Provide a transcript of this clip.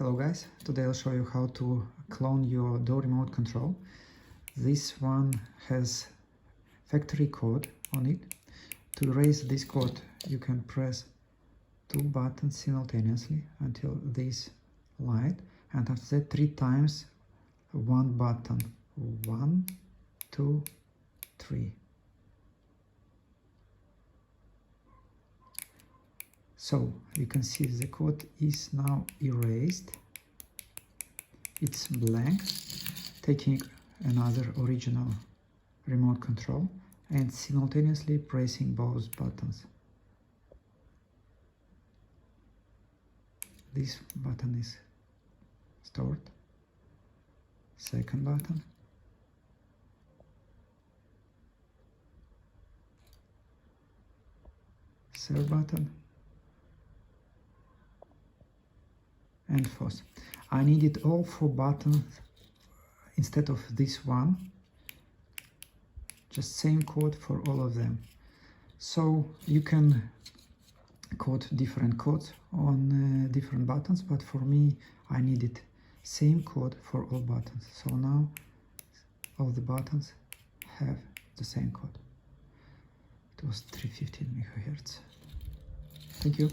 Hello guys, today I'll show you how to clone your door remote control. This one has factory code on it. To erase this code, you can press two buttons simultaneously until this light, and after that 3 times one button. 1, 2, 3. So you can see the code is now erased. It's blank. Taking another original remote control and simultaneously pressing both buttons. This button is stored. Second button. Third button. And fourth. I needed all 4 buttons instead of this one. Just same code for all of them. So you can code different codes on different buttons, but for me I needed same code for all buttons. So now all the buttons have the same code. It was 315 megahertz. Thank you.